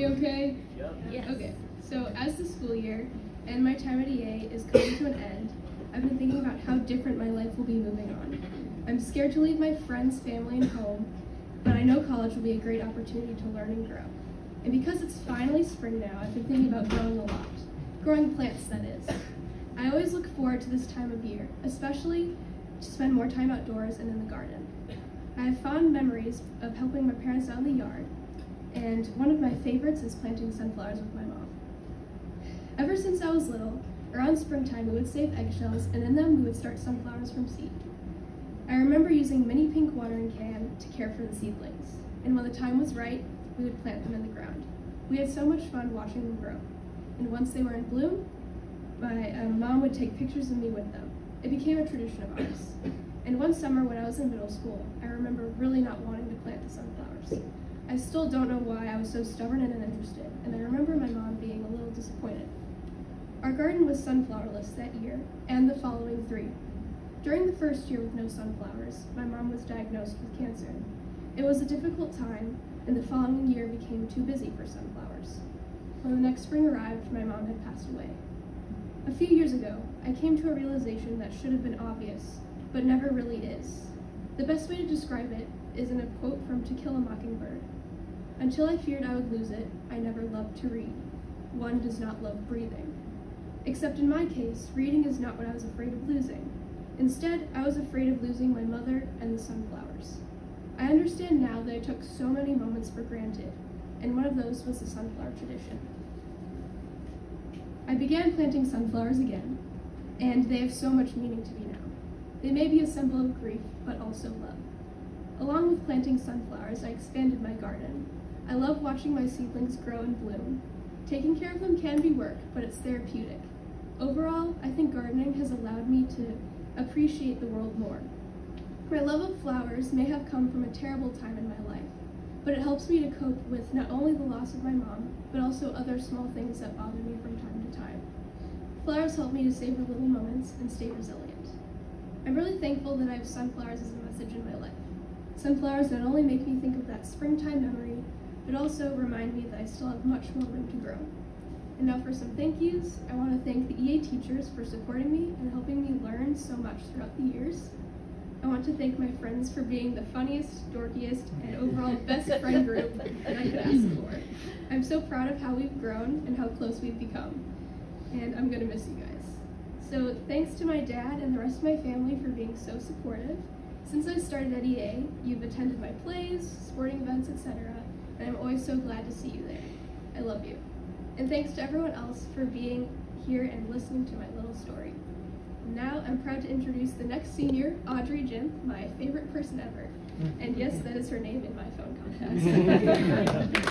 we okay? Yep. Yes. Okay, so as the school year and my time at EA is coming to an end, I've been thinking about how different my life will be moving on. I'm scared to leave my friends, family, and home, but I know college will be a great opportunity to learn and grow. And because it's finally spring now, I've been thinking about growing a lot. Growing plants, that is. I always look forward to this time of year, especially to spend more time outdoors and in the garden. I have fond memories of helping my parents out in the yard, and one of my favorites is planting sunflowers with my mom. Ever since I was little, around springtime we would save eggshells, and in them we would start sunflowers from seed. I remember using mini pink watering can to care for the seedlings, and when the time was right, we would plant them in the ground. We had so much fun watching them grow, and once they were in bloom, my mom would take pictures of me with them. It became a tradition of ours. And one summer when I was in middle school, I remember really not wanting to plant the sunflowers. I still don't know why I was so stubborn and uninterested, and I remember my mom being a little disappointed. Our garden was sunflowerless that year, and the following 3. During the first year with no sunflowers, my mom was diagnosed with cancer. It was a difficult time, and the following year became too busy for sunflowers. When the next spring arrived, my mom had passed away. A few years ago, I came to a realization that should have been obvious, but never really is. The best way to describe it is in a quote from To Kill a Mockingbird. Until I feared I would lose it, I never loved to read. One does not love breathing. Except in my case, reading is not what I was afraid of losing. Instead, I was afraid of losing my mother and the sunflowers. I understand now that I took so many moments for granted, and one of those was the sunflower tradition. I began planting sunflowers again, and they have so much meaning to me now. They may be a symbol of grief, but also love. Along with planting sunflowers, I expanded my garden. I love watching my seedlings grow and bloom. Taking care of them can be work, but it's therapeutic. Overall, I think gardening has allowed me to appreciate the world more. My love of flowers may have come from a terrible time in my life, but it helps me to cope with not only the loss of my mom, but also other small things that bother me from time to time. Flowers help me to savor little moments and stay resilient. I'm really thankful that I have sunflowers as a message in my life. Sunflowers not only make me think of that springtime memory, but also remind me that I still have much more room to grow. And now for some thank yous, I want to thank the EA teachers for supporting me and helping me learn so much throughout the years. I want to thank my friends for being the funniest, dorkiest, and overall best friend group that I could ask for. I'm so proud of how we've grown and how close we've become, and I'm going to miss you guys. So thanks to my dad and the rest of my family for being so supportive. Since I started at EA, you've attended my plays, sporting events, etc., and I'm always so glad to see you there. I love you. And thanks to everyone else for being here and listening to my little story. Now I'm proud to introduce the next senior, Audrey Jim, my favorite person ever. And yes, that is her name in my phone contest.